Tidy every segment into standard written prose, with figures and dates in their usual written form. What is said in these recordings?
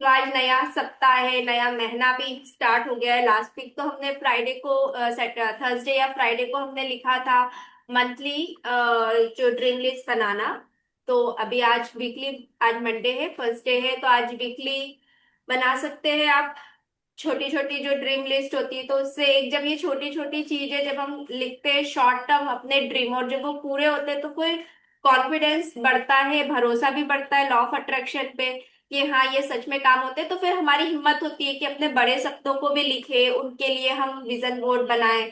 तो आज नया सप्ताह है, नया महीना भी स्टार्ट हो गया है। लास्ट वीक तो हमने फ्राइडे को थर्सडे या फ्राइडे को हमने लिखा था मंथली जो ड्रीम लिस्ट बनाना। तो अभी आज वीकली, आज मंडे है, फर्स्ट डे है, तो आज वीकली बना सकते हैं आप। छोटी छोटी जो ड्रीम लिस्ट होती है, तो उससे एक, जब ये छोटी छोटी चीजें जब हम लिखते हैं शॉर्ट टर्म अपने ड्रीम, और जब वो पूरे होते हैं तो कोई कॉन्फिडेंस बढ़ता है, भरोसा भी बढ़ता है लॉ ऑफ अट्रैक्शन पे कि हाँ ये सच में काम होते हैं। तो फिर हमारी हिम्मत होती है कि अपने बड़े सपनों को भी लिखे, उनके लिए हम विजन बोर्ड बनाए।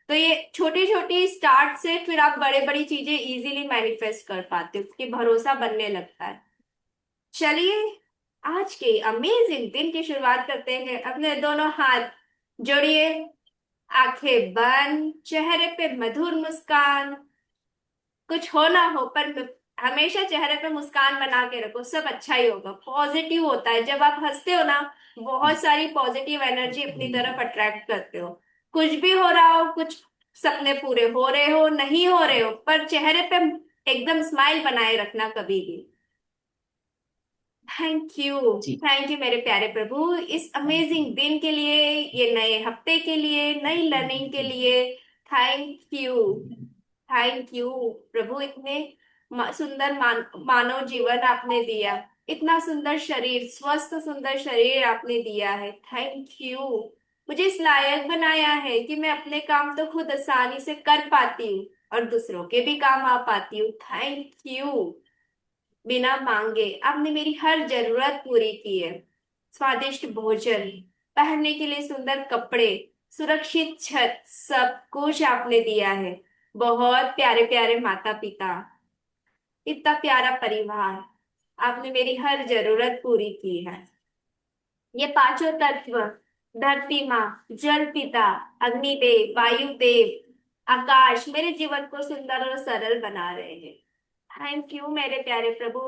तो ये छोटी छोटी स्टार्ट से फिर आप बड़े बड़ी चीजें इजीली मैनिफेस्ट कर पाते हो, क्योंकि भरोसा बनने लगता है। चलिए, आज के अमेजिंग दिन की शुरुआत करते हैं। अपने दोनों हाथ जोड़िए, आंखें बंद, चेहरे पे मधुर मुस्कान। कुछ हो ना हो, पर हमेशा चेहरे पे मुस्कान बना के रखो, सब अच्छा ही होगा। पॉजिटिव होता है जब आप हंसते हो ना, बहुत सारी पॉजिटिव एनर्जी अपनी तरफ अट्रैक्ट करते हो। कुछ भी हो रहा हो, कुछ सपने पूरे हो रहे हो नहीं हो रहे हो, पर चेहरे पे एकदम स्माइल बनाए रखना कभी भी। Thank you. जी। थैंक यू मेरे प्यारे प्रभु, इस अमेजिंग दिन के लिए, ये नए हफ्ते के लिए, नई लर्निंग के लिए। Thank you. थैंक यू प्रभु, इतने सुंदर मानव जीवन आपने दिया। इतना सुंदर शरीर, स्वस्थ सुंदर शरीर आपने दिया है। Thank you. मुझे इस लायक बनाया है कि मैं अपने काम तो खुद आसानी से कर पाती हूँ और दूसरों के भी काम आ पाती हूँ। Thank you. बिना मांगे आपने मेरी हर जरूरत पूरी की है। स्वादिष्ट भोजन, पहनने के लिए सुंदर कपड़े, सुरक्षित छत, सब कुछ आपने दिया है। बहुत प्यारे प्यारे माता पिता, इतना प्यारा परिवार, आपने मेरी हर जरूरत पूरी की है। ये पांचों तत्व, धरती माँ, जल पिता, अग्निदेव, वायुदेव, आकाश, मेरे जीवन को सुंदर और सरल बना रहे हैं। थैंक यू मेरे प्यारे प्रभु।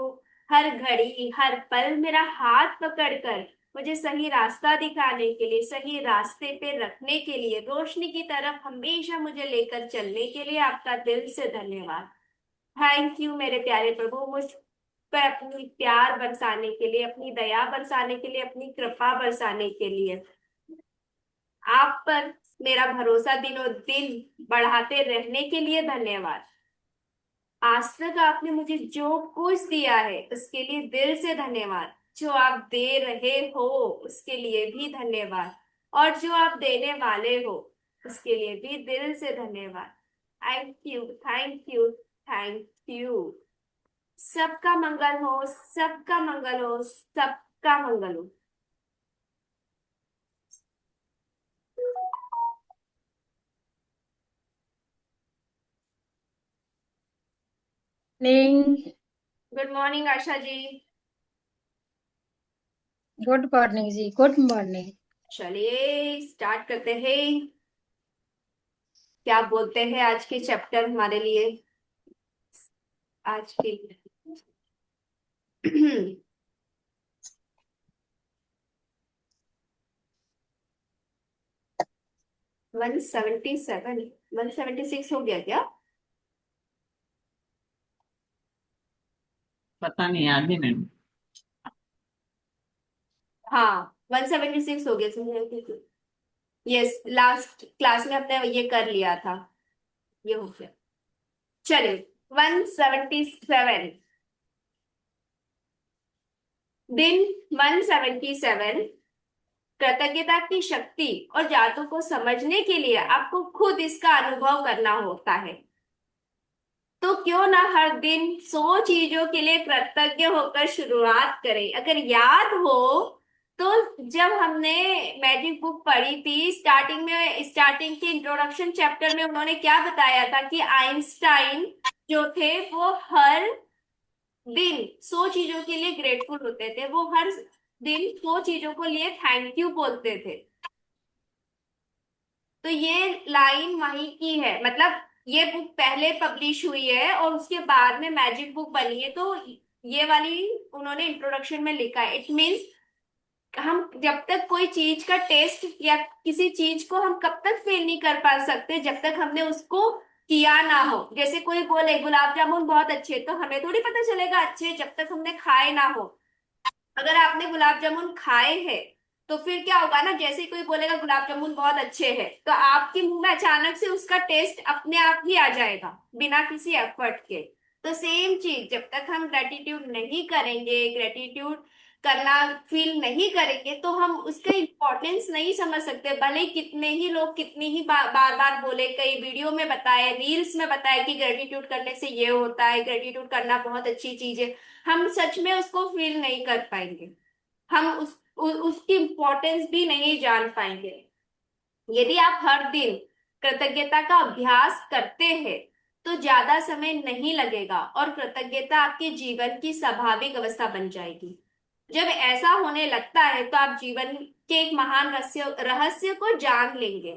हर घड़ी हर पल मेरा हाथ पकड़कर मुझे सही रास्ता दिखाने के लिए, सही रास्ते पे रखने के लिए, रोशनी की तरफ हमेशा मुझे लेकर चलने के लिए आपका दिल से धन्यवाद। थैंक यू मेरे प्यारे प्रभु, मुझ पर अपनी प्यार बरसाने के लिए, अपनी दया बरसाने के लिए, अपनी कृपा बरसाने के लिए। आप पर मेरा भरोसा दिनों दिन बढ़ाते रहने के लिए धन्यवाद। आज तक आपने मुझे जो कुछ दिया है उसके लिए दिल से धन्यवाद। जो आप दे रहे हो उसके लिए भी धन्यवाद, और जो आप देने वाले हो उसके लिए भी दिल से धन्यवाद। Thank you, thank you, thank you. सबका मंगल हो, सबका मंगल हो, सबका मंगल हो। Morning. Good morning Asha ji. Good morning जी, गुड मॉर्निंग। चलिए स्टार्ट करते हैं। क्या बोलते हैं आज के चैप्टर हमारे लिए? आज की 177, 176 हो गया क्या? पता नहीं, आगे नहीं। हाँ, 176 हो गया। यस, लास्ट क्लास में हमने ये कर लिया था। ये हो गया। चलिए, 177, दिन 177। कृतज्ञता की शक्ति और जादू को समझने के लिए आपको खुद इसका अनुभव करना होता है। तो क्यों ना हर दिन 100 चीजों के लिए कृतज्ञ होकर शुरुआत करें। अगर याद हो तो जब हमने मैजिक बुक पढ़ी थी, स्टार्टिंग के इंट्रोडक्शन चैप्टर में उन्होंने क्या बताया था कि आइंस्टाइन जो थे वो हर दिन 100 चीजों के लिए ग्रेटफुल होते थे। वो हर दिन 100 चीजों को लिए थैंक यू बोलते थे। तो ये लाइन वहीं की है, मतलब ये बुक पहले पब्लिश हुई है और उसके बाद में मैजिक बुक बनी है। तो ये वाली उन्होंने इंट्रोडक्शन में लिखा है। इट मीन्स हम जब तक कोई चीज का टेस्ट या किसी चीज को हम कब तक फील नहीं कर पा सकते जब तक हमने उसको किया ना हो। जैसे कोई बोले गुलाब जामुन बहुत अच्छे, तो हमें थोड़ी पता चलेगा अच्छे जब तक हमने खाए ना हो। अगर आपने गुलाब जामुन खाए हैं तो फिर क्या होगा ना, जैसे ही कोई बोलेगा गुलाब जामुन बहुत अच्छे हैं तो आपके मुंह में अचानक से उसका टेस्ट अपने आप ही आ जाएगा, बिना किसी एफर्ट के। तो सेम चीज, जब तक हम ग्रेटिट्यूड नहीं करेंगे, ग्रेटिट्यूड करना फील नहीं करेंगे, तो हम उसका इम्पोर्टेंस नहीं समझ सकते। भले ही कितने ही लोग कितनी ही बार बार बोले, कई वीडियो में बताए, रील्स में बताए कि ग्रेटिट्यूड करने से ये होता है, ग्रेटिट्यूड करना बहुत अच्छी चीज है, हम सच में उसको फील नहीं कर पाएंगे। हम उसकी इम्पोर्टेंस भी नहीं जान पाएंगे। यदि आप हर दिन कृतज्ञता का अभ्यास करते हैं तो ज्यादा समय नहीं लगेगा और कृतज्ञता आपके जीवन की स्वाभाविक अवस्था बन जाएगी। जब ऐसा होने लगता है तो आप जीवन के एक महान रहस्य रहस्य को जान लेंगे।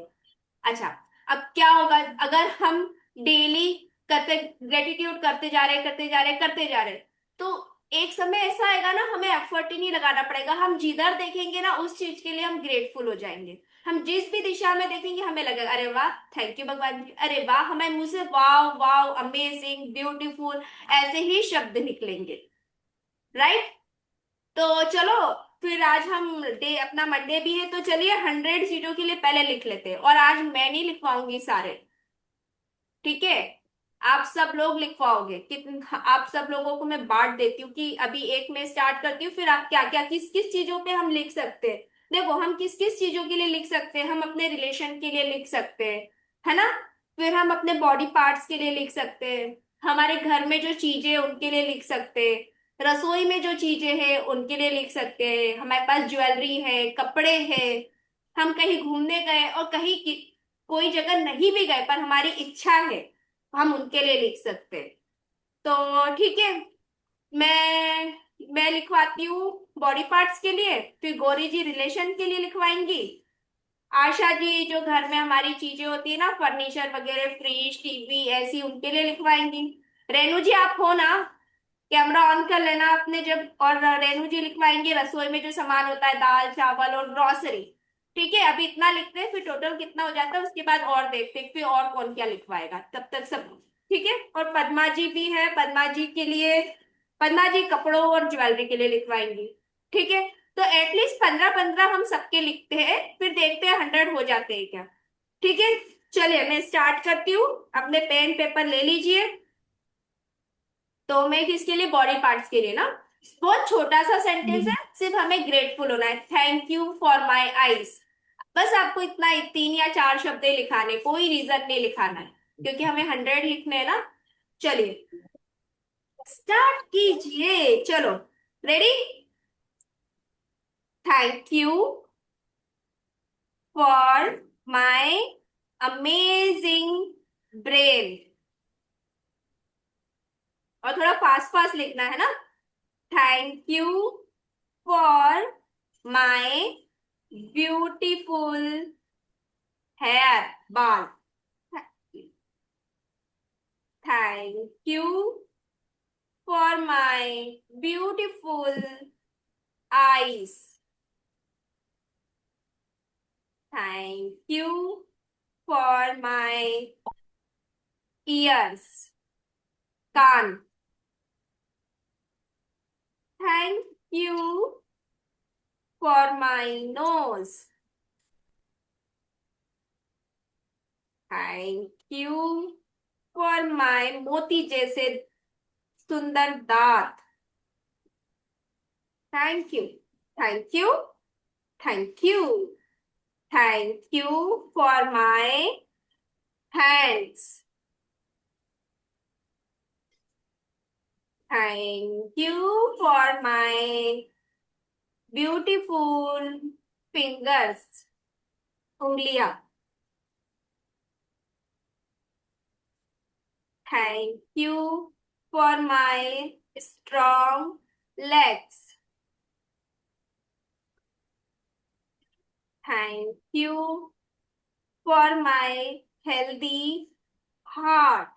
अच्छा, अब क्या होगा अगर हम डेली करते ग्रेटिट्यूड करते जा रहे करते जा रहे करते जा रहे, तो एक समय ऐसा आएगा ना, हमें एफर्ट ही नहीं लगाना पड़ेगा। हम जिधर देखेंगे ना उस चीज के लिए हम ग्रेटफुल हो जाएंगे। हम जिस भी दिशा में देखेंगे हमें लगेगा अरे वाह थैंक यू भगवान जी, अरे वाह, हमें मुंह से वाह वाह अमेजिंग ब्यूटीफुल ऐसे ही शब्द निकलेंगे। राइट। तो चलो, फिर आज हम डे अपना मंडे भी है तो चलिए 100 चीजों के लिए पहले लिख लेते हैं, और आज मैं नहीं लिखवाऊंगी सारे। ठीक है, आप सब लोग लिखवाओगे कितन आप सब लोगों को मैं बांट देती हूँ कि अभी एक में स्टार्ट करती हूँ, फिर आप क्या क्या किस किस चीजों पे हम लिख सकते हैं। देखो, हम किस किस चीजों के लिए लिख सकते हैं, हम अपने रिलेशन के लिए लिख सकते हैं, है ना। फिर हम अपने बॉडी पार्ट्स के लिए लिख सकते हैं, हमारे घर में जो चीजें हैं उनके लिए लिख सकते हैं, रसोई में जो चीजें हैं उनके लिए लिख सकते हैं, हमारे पास ज्वेलरी है, कपड़े हैं, हम कहीं घूमने गए और कहीं कोई जगह नहीं भी गए पर हमारी इच्छा है, हम उनके लिए लिख सकते हैं। तो ठीक है, मैं लिखवाती हूँ बॉडी पार्ट्स के लिए, फिर गौरी जी रिलेशन के लिए लिखवाएंगी, आशा जी जो घर में हमारी चीजें होती है ना, फर्नीचर वगैरह, फ्रिज टीवी ऐसी, उनके लिए लिखवाएंगी। रेनू जी आप हो ना, कैमरा ऑन कर लेना आपने जब। और रेनू जी लिखवाएंगे रसोई में जो सामान होता है, दाल चावल और ग्रोसरी। ठीक है, अभी इतना लिखते हैं, फिर टोटल कितना हो जाता है उसके बाद और देखते हैं फिर और कौन क्या लिखवाएगा, तब तक सब। ठीक है, और पद्मा जी भी है, पद्मा जी के लिए, पद्मा जी कपड़ों और ज्वेलरी के लिए लिखवाएंगी। ठीक है, तो एटलीस्ट 15-15 हम सबके लिखते हैं, फिर देखते हैं 100 हो जाते हैं क्या। ठीक है, चलिए मैं स्टार्ट करती हूँ। अपने पेन पेपर ले लीजिए। तो मैं किसके लिए, बॉडी पार्ट्स के लिए ना। बहुत छोटा सा सेंटेंस है, सिर्फ हमें ग्रेटफुल होना है, thank you for my eyes. बस आपको इतना 3 या 4 शब्द ही लिखाने, कोई रीजन नहीं लिखाना है, क्योंकि हमें 100 लिखने हैं ना। चलिए स्टार्ट कीजिए, चलो। Ready. Thank you for my amazing brain. और थोड़ा फास्ट फास्ट लिखना है ना। Thank you for my beautiful hair, बाल। Thank you for my beautiful eyes. Thank you for my ears, कान। Thank you for my nose. Thank you for my मोती जैसे सुंदर दांत। Thank you, thank you, thank you, thank you for my hands. Thank you for my beautiful fingers, उंगलियां। Thank you for my strong legs. Thank you for my healthy heart.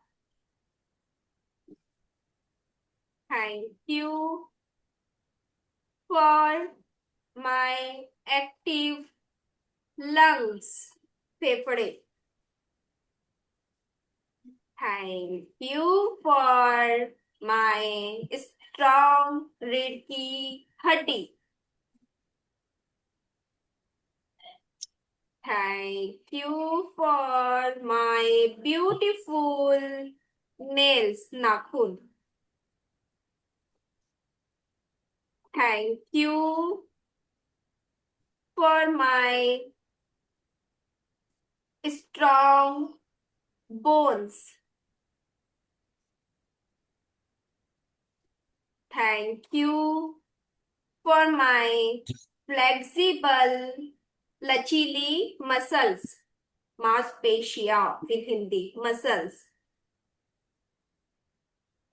Thank you for my active lungs, फेफड़े। Thank you for my strong रीढ़ की हड्डी। Thank you for my beautiful nails, नाखून। Thank you for my strong bones. Thank you for my flexible, लचीली muscles, मांसपेशियां in Hindi, muscles.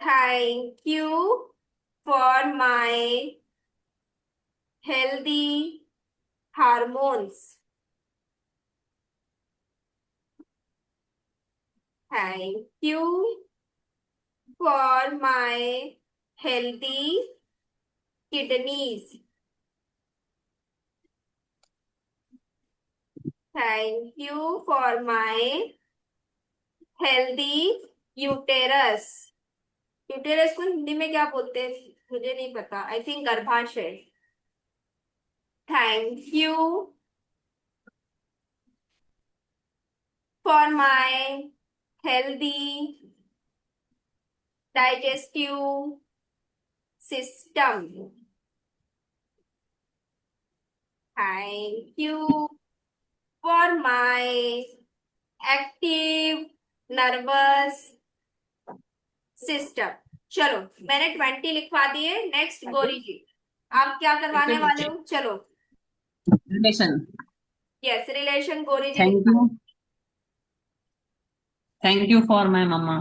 Thank you for my healthy hormones. Thank you for my healthy kidneys. Thank you for my healthy uterus. Uterus को हिंदी में क्या बोलते हैं, मुझे नहीं पता, आई थिंक गर्भाशय। Thank you for my healthy digestive system. Thank you for my active nervous system. चलो, मैंने 20 लिखवा दिए। नेक्स्ट गौरी जी, आप क्या करवाने वाले हो? चलो। Relation. Yes, relation Gauri ji thank लिखवा। You for my mumma.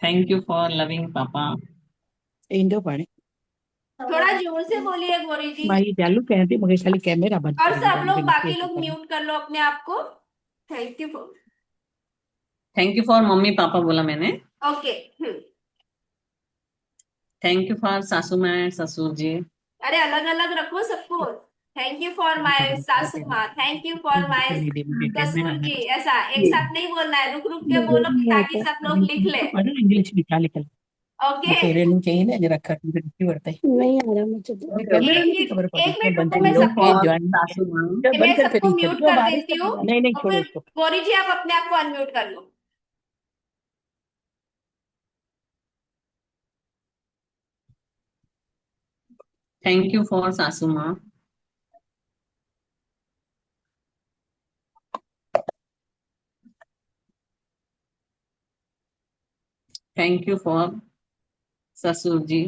Thank you for loving papa. ఏందో పని थोड़ा जोर से बोलिए गौरी जी। మరి चालू कहते मगे खाली कैमरा बंद और कर सब दो लोग, मुझे बाकी लिखिए लोग तो म्यूट कर लो अपने आप को। Thank you. Thank you for mummy papa बोला मैंने। ओके। थैंक यू फॉर सासू माँ ससुर जी। अरे अलग अलग रखो सबको। थैंक यू फॉर माय सासू माँ, थैंक यू फॉर माय नहीं दे मुझे कैमरा ससुर जी। में ऐसा एक साथ नहीं बोलना है, रुक रुक के बोलो ताकि सब लोग लिख ले। इंग्लिश में क्या लिखा ओके। तेरे नहीं चाहिए ना जरा रखा मुझे नहीं पड़ता है नहीं आ रहा मुझे कैमरा नहीं खबर पड़ी एक इसमें मिनट बंद रुको, कर मैं लो सबको प्लीज ज्वाइन सासू माँ। बंद कर फिर म्यूट जो कर बारिश देती हूँ। नहीं नहीं और छोड़ो फिर उसको गौरी जी आप अपने आप को अनम्यूट कर लो। थैंक यू फॉर सासू माँ। थैंक यू फॉर ससुर जी।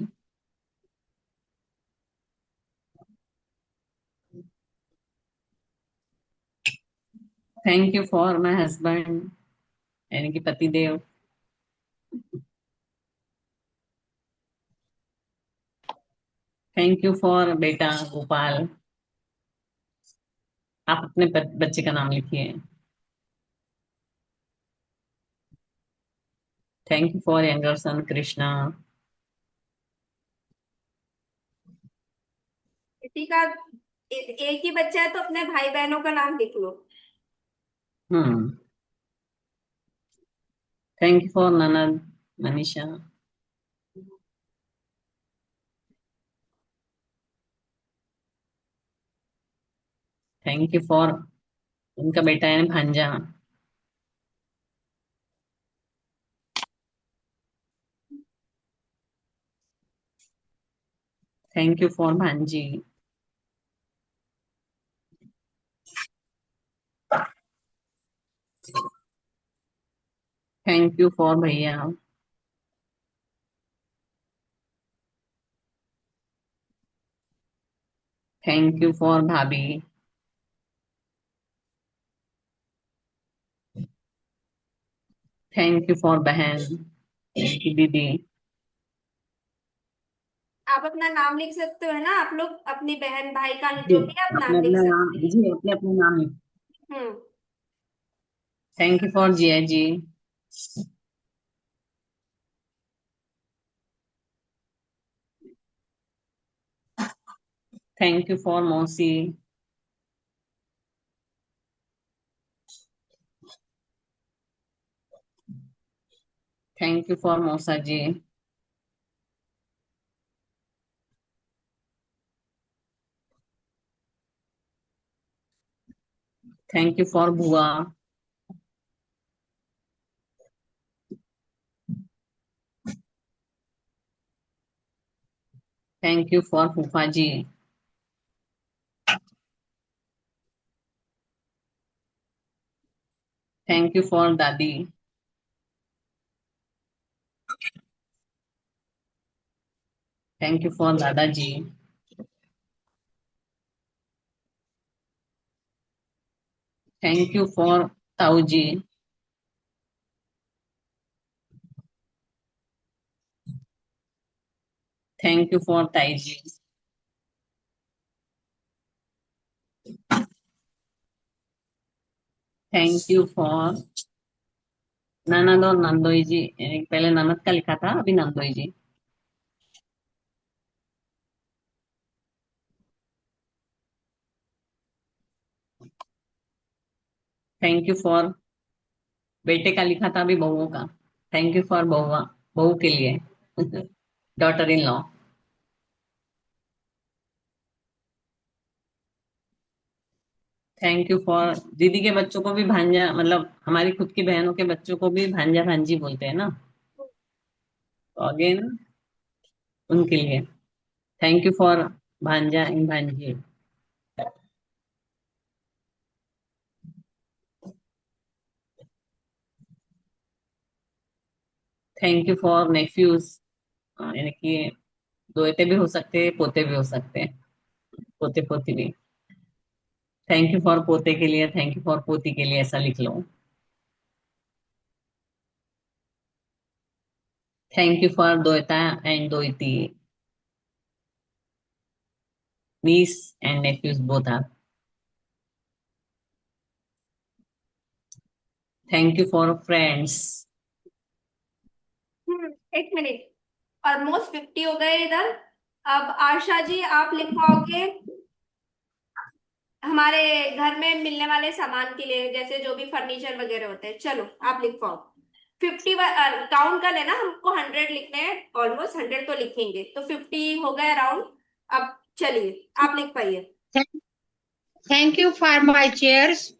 Thank you for my husband यानी कि पति देव। थैंक यू फॉर बेटा गोपाल। आप अपने बच्चे का नाम लिखिए। थैंक यू फॉर यंगर सन कृष्णा। किसी का एक ही बच्चा है तो अपने भाई बहनों का नाम लिख लो। हम्म। थैंक यू फॉर ननद मनीषा। थैंक यू फॉर उनका बेटा है भांजा। थैंक यू फॉर भांजी। थैंक यू फॉर भैया। थैंक यू फॉर भाभी। थैंक यू फॉर बहन यानी कि दीदी। आप अपना नाम लिख सकते हो ना, आप लोग अपनी बहन भाई का जी जो भी आप अपने नाम लिख अपने नाम, सकते हैं। जी अपने अपने नाम लिख। हम्म। थैंक यू फॉर जिया जी। थैंक यू फॉर मौसी। थैंक यू फॉर मौसा जी। थैंक यू फॉर बुआ। थैंक यू फॉर फूफा जी। थैंक यू फॉर दादी। थैंक यू फॉर दादाजी। थैंक यू फॉर ताऊ जी। थैंक यू फॉर ताई जी। थैंक यू फॉर ननद और नंदोई जी। पहले ननद का लिखा था, अभी नंदोई जी। थैंक यू फॉर बेटे का लिखा था, अभी बहुओं का। थैंक यू फॉर बहुआ, बहू के लिए। Daughter in law. Thank you for दीदी के बच्चों को भी भांजा, मतलब हमारी खुद की बहनों के बच्चों को भी भांजा भांजी बोलते हैं ना, तो अगेन उनके लिए थैंक यू फॉर भांजा इन भांजी। थैंक यू फॉर नेफ्यूज, यानी कि दोते भी हो सकते हैं, पोते भी हो सकते हैं, पोते पोती भी। थैंक यू फॉर पोते के लिए, थैंक यू फॉर पोती के लिए, ऐसा लिख लो। थैंक यू फॉर दोता एंड दोती, niece and nephews both are. Thank you for friends. एक मिनट, ऑलमोस्ट 50 हो गए इधर। अब आशा जी आप लिखवाओगे हमारे घर में मिलने वाले सामान के लिए, जैसे जो भी फर्नीचर वगैरह होते हैं। चलो आप लिखवाओ। 50 काउंट कर लेना, हमको 100 लिखने हैं, ऑलमोस्ट 100 तो लिखेंगे, तो 50 हो गए अराउंड। अब चलिए आप लिख पाइए। Thank you for my chairs.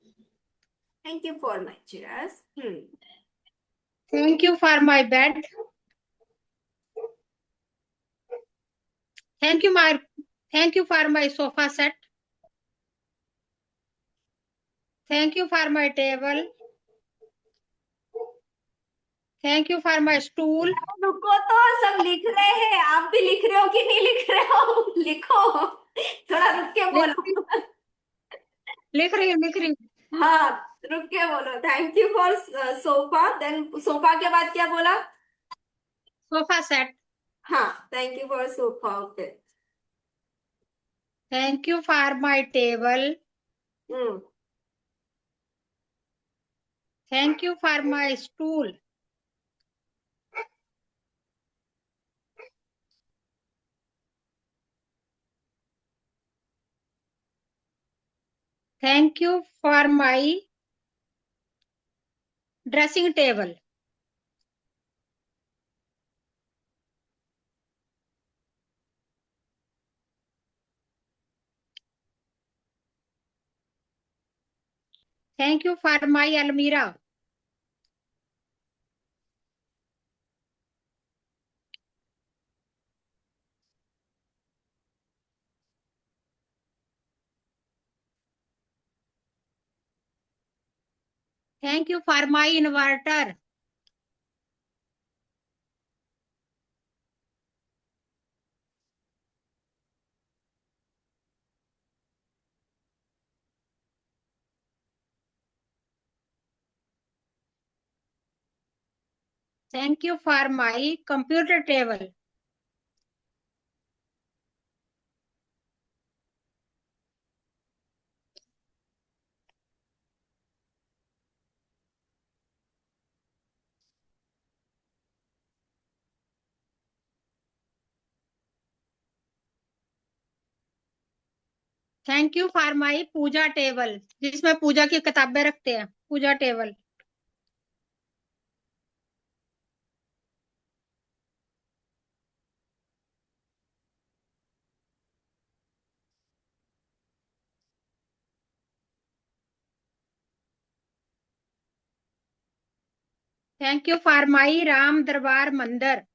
Thank you for my chairs. Thank you for my bed. Thank you my Thank you for my sofa set. Thank you for my table. Thank you for my stool. रुको तो, सब लिख रहे हैं, आप भी लिख रहे हो कि नहीं लिख रहे हो? लिखो, थोड़ा रुक के लिख बोलो। लिख रही हूँ लिख रही हूँ। हाँ, रुक के बोलो। Thank you for sofa, then sofa के बाद क्या बोला? Sofa set. हाँ, thank you for sofa, okay. Thank you for my table. Hmm. Thank you for my stool. Thank you for my dressing table. Thank you for my almirah. Thank you for my inverter. Thank you for my computer table. Thank you for my puja table, जिसमें पूजा की किताबें रखते हैं, puja table. Thank you for my Ram Darbar Mandir.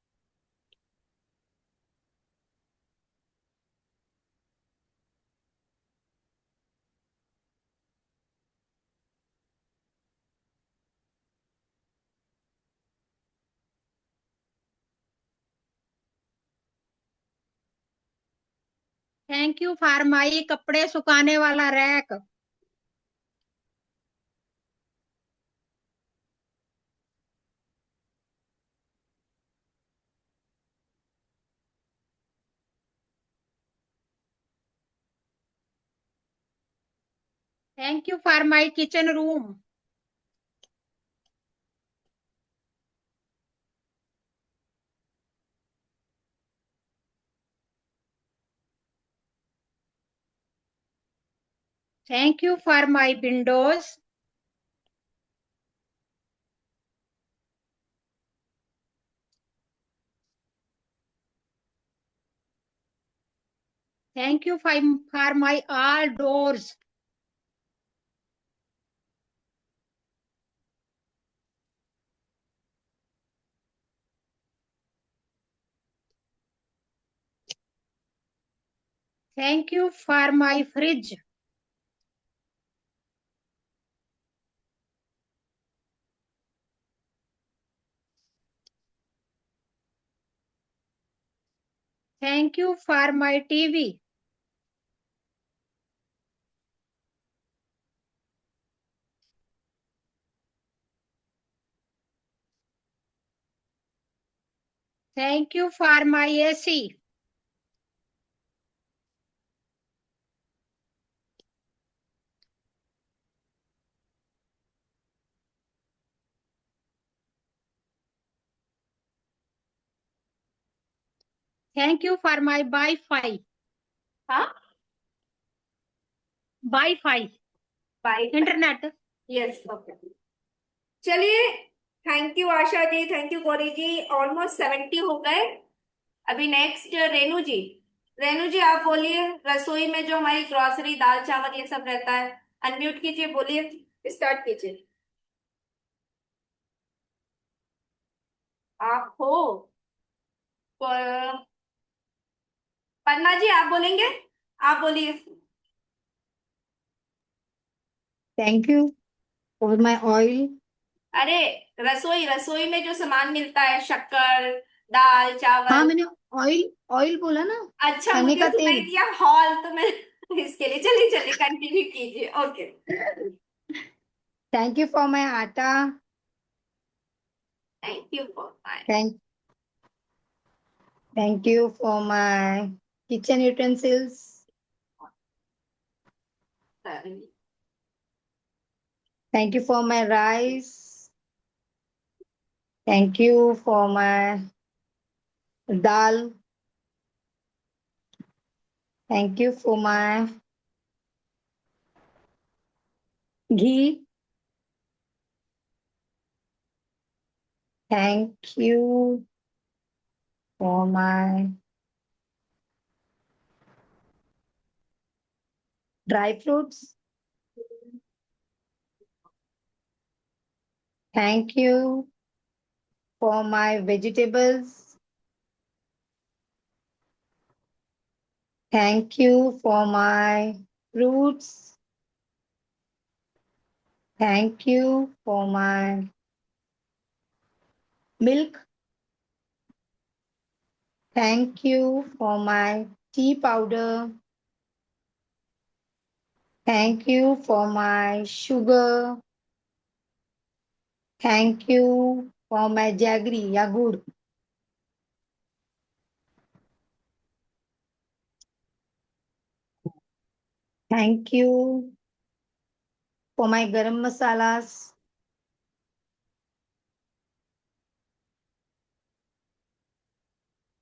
Thank you for my कपड़े सुखाने वाला rack. Thank you for my kitchen room. Thank you for my windows. Thank you for my all doors. Thank you for my fridge. Thank you for my TV. Thank you for my AC. Thank you for my Wi-Fi. हाँ, Wi-Fi. Bye. Internet. Yes, okay. चलिए, thank you Asha ji, thank you Gauri ji. Almost 70 हो गए. अभी next Renu ji. Renu ji, आप बोलिए. रसोई में जो हमारी ग्रोसरी, दाल चावल ये सब रहता है, अनम्यूट कीजिए, बोलिए, स्टार्ट कीजिए. आप हो. प- पन्ना जी, आप बोलेंगे. आप बोलिए. Thank you for my oil. अरे, रसोई रसोई में जो सामान मिलता है, शक्कर, दाल हाँ, चावल. मैंने ऑयल ऑयल बोला ना, अच्छा, खाने मुझे का सुनाई तेल. दिया हॉल, तो मैं इसके लिए. चलिए चलिए, कंटिन्यू कीजिए. Okay. Thank you for my आटा. Thank you for my. Thank thank you for my kitchen utensils. Thank you for my rice. Thank you for my dal. Thank you for my ghee. Thank you for my dry fruits. Thank you for my vegetables. Thank you for my fruits. Thank you for my milk. Thank you for my tea powder. Thank you for my sugar. Thank you for my jaggery, yagur. Thank you for my garam masalas.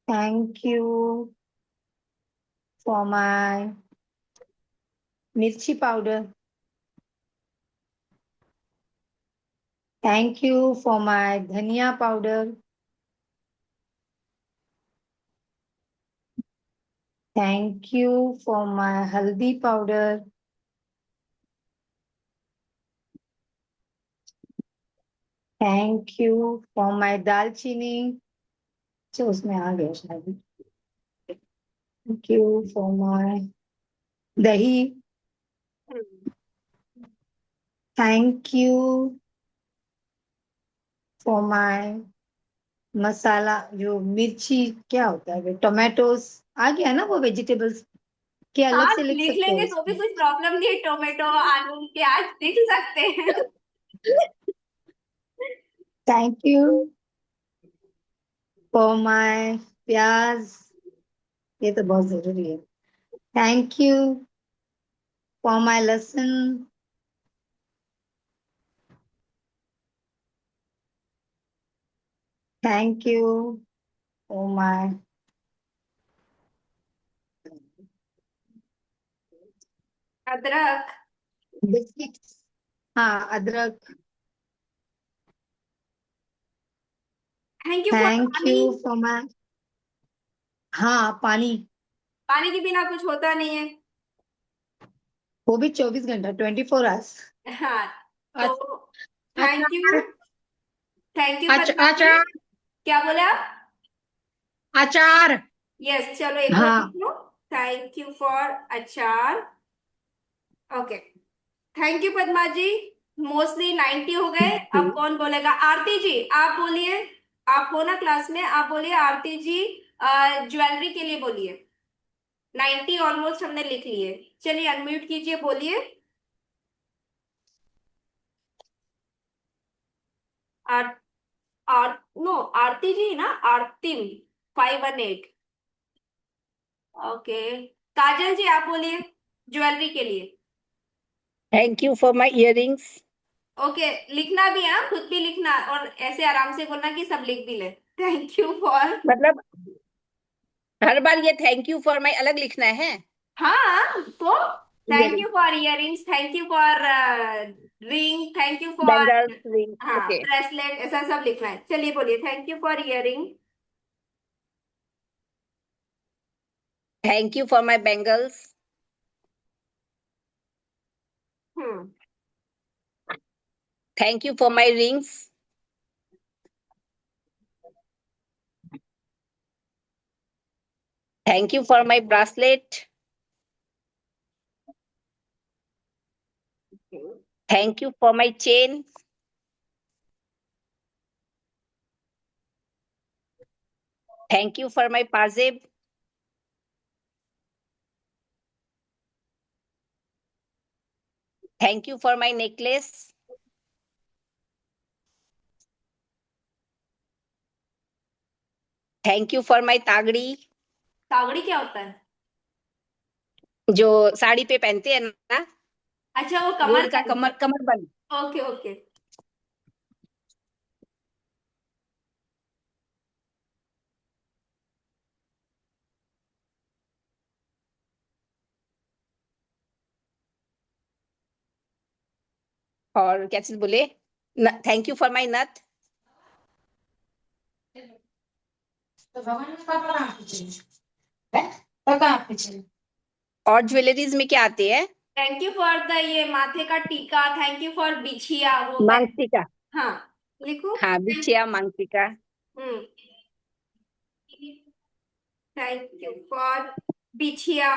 Thank you for my mirchi powder. Thank you for my dhania powder. Thank you for my haldi powder. Thank you for my दालचीनी, जो उसमें आ गया शायद. Thank you for my दही. Thank you for my मसाला, जो मिर्ची क्या होता है, टोमेटोज आ गया ना, वो वेजिटेबल्स के अलग हाँ, से लिख लिख सकते हो लेंगे तो भी उसमें. कुछ प्रॉब्लम नहीं है, टोमेटो आलू प्याज लिख सकते हैं। थैंक यू फॉर माय प्याज, ये तो बहुत जरूरी है. थैंक यू फॉर माय लहसुन. थैंक यू फॉर माय अदरक। बिस्किट्स. हाँ, अदरक. थैंक यू फॉर थैंक पानी। यू फॉर माय, हाँ, पानी. पानी के बिना कुछ होता नहीं है। वो भी 24 घंटा, 24 आवर्स. हाँ, तो थैंक यू, अचार थैंक यू पद्मा जी। अचार क्या बोले आप? अचार यस, चलो एक और लिख हाँ. लो। Thank you for achar. Okay, thank you Padma ji. Mostly 90 हो गए। अब कौन बोलेगा? आरती जी आप बोलिए। आप हो ना क्लास में, आप बोलिए आरती जी। ज्वेलरी के लिए बोलिए। 90 ऑलमोस्ट हमने लिख लिए। चलिए अनम्यूट कीजिए, बोलिए। आर आर नो, आरती जी ना, आरतीम 518। ओके, काजल जी आप बोलिए ज्वेलरी के लिए। Thank you for my earrings. Okay, लिखना भी है हाँ? खुद भी लिखना और ऐसे आराम से बोलना कि सब लिख भी ले। Thank you for. मतलब हर बार ये थैंक यू फॉर माय अलग लिखना है. हाँ, तो thank you earring, for earrings, thank you for ring, thank you for, bangles, ring. हाँ, ओके. ब्रेसलेट, ऐसा सब लिखना है। चलिए बोलिए, thank you for earring. Thank you for my bangles. Hmm. Thank you for my rings. Thank you for my bracelet. Thank you for my chain. Thank you for my पाजेब. Thank you for my necklace. Thank you for my तागड़ी, तागड़ी क्या होता है? जो साड़ी पे पहनते हैं ना, अच्छा, वो गोल्ड का कमरबंद। कमर कमरबंद. Okay okay. और क्या चीज बोले? थैंक यू फॉर माय नथ. और ज्वेलरीज में क्या आते हैं? थैंक यू फॉर द ये माथे का टीका, थैंक यू फॉर बिछिया वो मांगटिका. हाँ, लिखो। हाँ, बिछिया, मांगटिका. हम्म। थैंक यू फॉर बिछिया।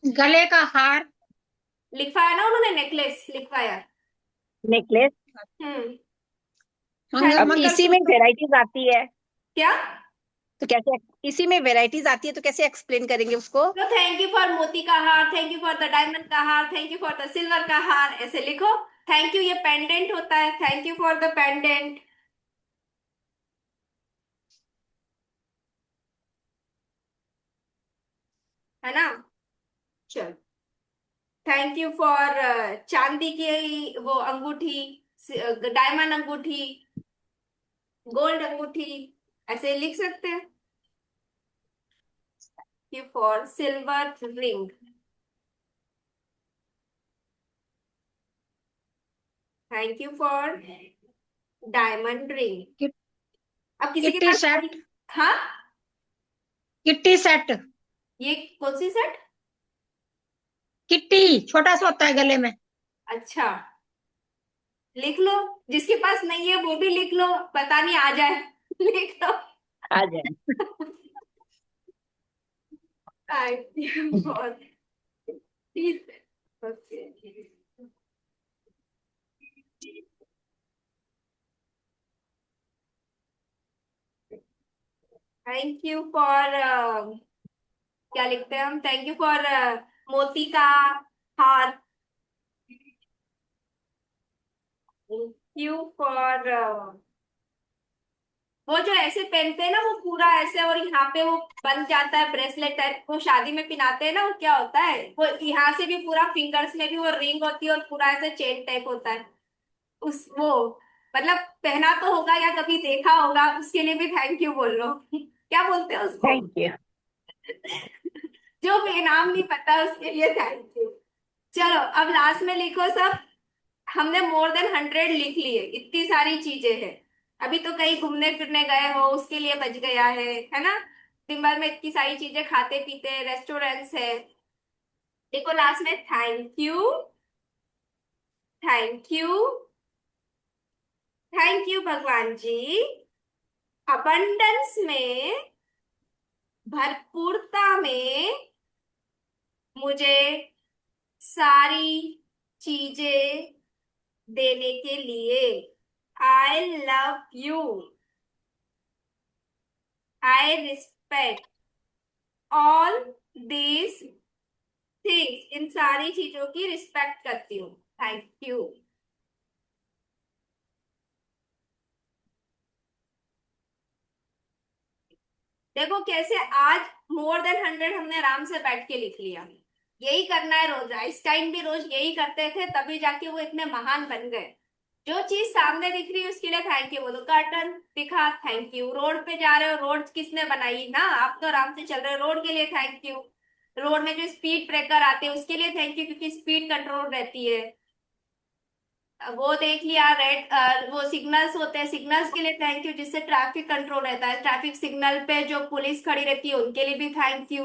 गले का हार लिखवाया ना उन्होंने, नेकलेस लिखवाया। नेकलेस. हम्म। अब इसी में मंगलसूत्र। वेराइटीज आती है, क्या? तो कैसे? इसी में वेराइटीज आती है तो कैसे एक्सप्लेन करेंगे उसको? तो थैंक यू फॉर मोती का हार, thank you for the diamond का हार, thank you for the silver का हार, ऐसे लिखो। थैंक यू ये पेंडेंट होता है, thank you for the pendant, है ना? चलो, थैंक यू फॉर चांदी की वो अंगूठी, डायमंड अंगूठी, गोल्ड अंगूठी, ऐसे लिख सकते हैं। You for silver ring, thank you for diamond ring. Kit, अब किसी के किट्टी पास सेट हाँ, किट्टी सेट ये कौन सी सेट? किट्टी, छोटा सा होता है गले में। अच्छा, लिख लो। जिसके पास नहीं है वो भी लिख लो, पता नहीं आ जाए। लिख लो। आ जाए। Thank you for this. Okay. Thank you for, क्या लिखते हैं हम? थैंक यू फॉर मोती का हार। थैंक यू फॉर, वो जो ऐसे पहनते हैं ना, वो पूरा ऐसे और यहाँ पे वो बन जाता है ब्रेसलेट टाइप, वो शादी में पहनाते हैं ना, वो क्या होता है? वो यहाँ से भी पूरा फिंगर्स में भी वो रिंग होती है और पूरा ऐसे चेन टाइप होता है। उस वो मतलब पहना तो होगा या कभी देखा होगा, उसके लिए भी थैंक यू बोल लो। क्या बोलते हैं उसको? Thank you. जो भी नाम नहीं पता उसके लिए थैंक यू। चलो अब लास्ट में लिखो सब। हमने मोर देन 100 लिख लिए, इतनी सारी चीजें हैं। अभी तो कहीं घूमने फिरने गए हो उसके लिए बच गया है ना? दिन भर में इतनी सारी चीजें खाते पीते, रेस्टोरेंट्स है। देखो लास्ट में thank you, thank you, thank you भगवान जी। अबंडेंस में, भरपूरता में मुझे सारी चीजें देने के लिए। I love you, I respect all these things. इन सारी चीजों की रिस्पेक्ट करती हूँ। Thank you. देखो कैसे आज मोर देन 100 हमने आराम से बैठ के लिख लिया। यही करना है रोज। आइंस्टाइन भी रोज यही करते थे, तभी जाके वो इतने महान बन गए। जो चीज सामने दिख रही है उसके लिए थैंक यू बोलो। कर्टन दिखा, थैंक यू। रोड पे जा रहे हो, रोड किसने बनाई ना? आप तो आराम से चल रहे हो, रोड के लिए थैंक यू। रोड में जो स्पीड ब्रेकर आते हैं उसके लिए थैंक यू, क्योंकि स्पीड कंट्रोल रहती है। वो देख लिया। रेड, वो सिग्नल्स होते हैं, सिग्नल्स के लिए थैंक यू, जिससे ट्रैफिक कंट्रोल रहता है। ट्रैफिक सिग्नल पे जो पुलिस खड़ी रहती है उनके लिए भी थैंक यू,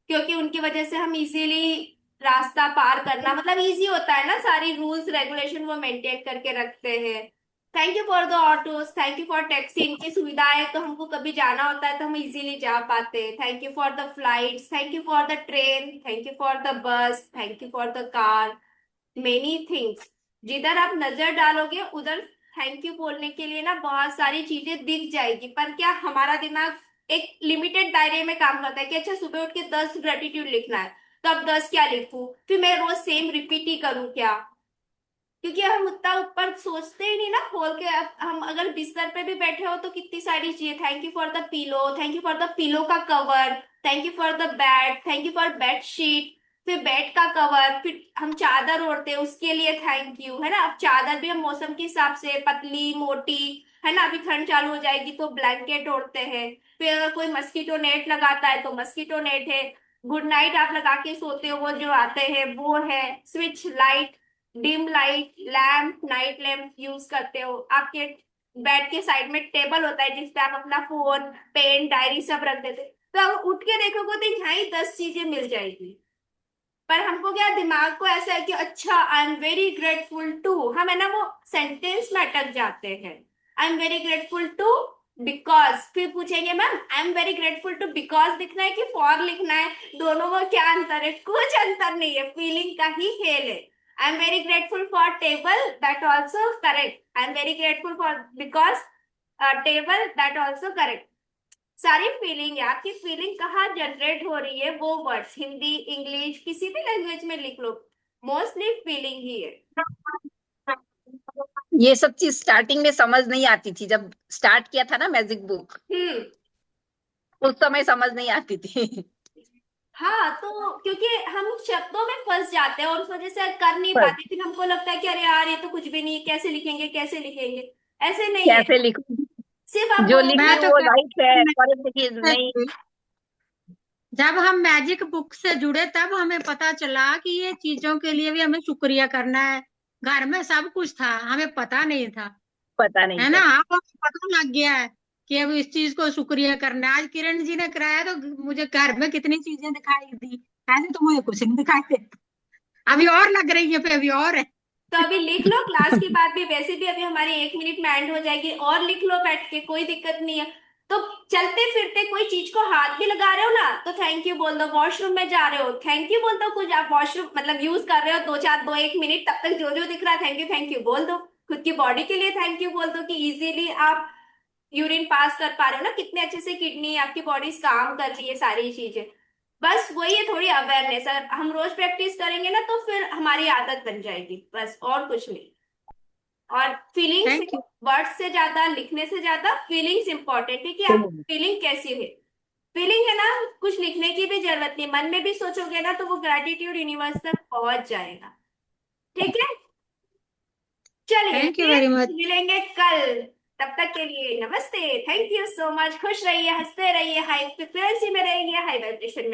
क्योंकि उनकी वजह से हम इजीली रास्ता पार करना, मतलब इजी होता है ना। सारी रूल्स रेगुलेशन वो मेंटेन करके रखते हैं। Thank you for the autos, thank you for taxi. इनकी सुविधा है तो हमको कभी जाना होता है तो हम इजीली जा पाते हैं। Thank you for the flights, thank you for the train, thank you for the bus, thank you for the car. Many things. जिधर आप नजर डालोगे उधर थैंक यू बोलने के लिए ना बहुत सारी चीजें दिख जाएगी। पर क्या हमारा दिमाग एक लिमिटेड दायरे में काम करता है कि अच्छा सुबह उठ के 10 ग्रेटिट्यूड लिखना है, तो अब 10 क्या लिखूं? फिर मैं रोज सेम रिपीट ही करूं क्या? क्योंकि हम उतना ऊपर सोचते ही नहीं ना खोल के। अब हम अगर बिस्तर पे भी बैठे हो तो कितनी सारी चीजें। Thank you for the pillow, thank you for the pillow का cover, thank you for the bed, thank you for bed sheet. फिर बेड का कवर, फिर हम चादर ओढ़ते हैं उसके लिए थैंक यू, है ना? अब चादर भी हम मौसम के हिसाब से पतली मोटी, है ना? अभी ठंड चालू हो जाएगी तो ब्लैंकेट ओढ़ते हैं। फिर अगर कोई मस्कीटो नेट लगाता है तो मस्कीटो नेट है। गुड नाइट आप लगा के सोते हो वो जो आते हैं वो है। Switch light, dim light, lamp, night lamp use करते हो। आपके बेड के साइड में टेबल होता है जिसपे आप अपना फोन, पेन, डायरी सब रख देते। तो अब उठ के देखोगे तो यहाँ ही 10 चीजें मिल जाएगी। पर हमको क्या, दिमाग को ऐसा है कि अच्छा I am very grateful to, हम है ना वो सेंटेंस में अटक जाते हैं। I am very grateful to because, फिर पूछेंगे ma'am I am very grateful to because लिखना है कि फॉर लिखना है? दोनों में क्या अंतर है? कुछ अंतर नहीं है, फीलिंग का ही खेल है। आई am very grateful for table, that also correct. I am very grateful for because table, that also correct. सारी फीलिंग है, आपकी फीलिंग कहाँ जनरेट हो रही है वो वर्ड्स हिंदी इंग्लिश किसी भी लैंग्वेज में लिख लो, मोस्टली फीलिंग ही है। ये सब चीज स्टार्टिंग में समझ नहीं आती थी, जब स्टार्ट किया था ना मैजिक बुक, हम्म। उस समय समझ नहीं आती थी। हाँ, तो क्योंकि हम शब्दों में फंस जाते हैं और उस वजह से कर नहीं पर पाते, फिर हमको लगता है कि अरे यार ये तो कुछ भी नहीं है, कैसे लिखेंगे कैसे लिखेंगे। ऐसे नहीं है। कैसे लिखूं? सिर्फ आप जो लिख बोलोगे। रही मैं हूँ तो वो राइट है, करेक्ट चीज नहीं। कहती, जब हम मैजिक बुक से जुड़े तब हमें पता चला कि ये चीजों के लिए भी हमें शुक्रिया करना है। घर में सब कुछ था, हमें पता नहीं था, पता नहीं है ना? था। अब हमें पता लग गया है कि अब इस चीज को शुक्रिया करना है। आज किरण जी ने कराया तो मुझे घर में कितनी चीजें दिखाई दी, ऐसे तो मुझे कुछ नहीं दिखाई दे। अभी और लग रही है, पे अभी और है। तो अभी लिख लो, क्लास की बात भी वैसे भी अभी हमारी 1 मिनट में एंड हो जाएगी, और लिख लो बैठ के, कोई दिक्कत नहीं है। तो चलते फिरते कोई चीज को हाथ भी लगा रहे हो ना तो थैंक यू बोल दो। वॉशरूम में जा रहे हो थैंक यू बोल दो। कुछ आप वॉशरूम मतलब यूज कर रहे हो, 1 मिनट तब तक जो जो दिख रहा है थैंक यू बोल दो। खुद की बॉडी के लिए थैंक यू बोल दो कि इजीली आप यूरिन पास कर पा रहे हो ना, कितने अच्छे से किडनी आपकी बॉडी काम कर रही है, सारी चीजें। बस वही है, थोड़ी अवेयरनेस। अगर हम रोज प्रैक्टिस करेंगे ना तो फिर हमारी आदत बन जाएगी, बस और कुछ नहीं। और फीलिंग्स, थैंक यू। वर्ड्स से ज्यादा, लिखने से ज्यादा फीलिंग्स इंपॉर्टेंट है कि आप फीलिंग कैसी है। फीलिंग है ना, कुछ लिखने की भी जरूरत नहीं, मन में भी सोचोगे ना तो वो ग्रेटिट्यूड यूनिवर्स तक पहुंच जाएगा। ठीक है, चलिए थैंक यू फिर वेरी मच। मिलेंगे कल। तब तक के लिए नमस्ते, थैंक यू सो मच। खुश रहिए, हंसते रहिए, हाई फ्रिक्वेंसी में रहिए, हाई वाइब्रेशन में।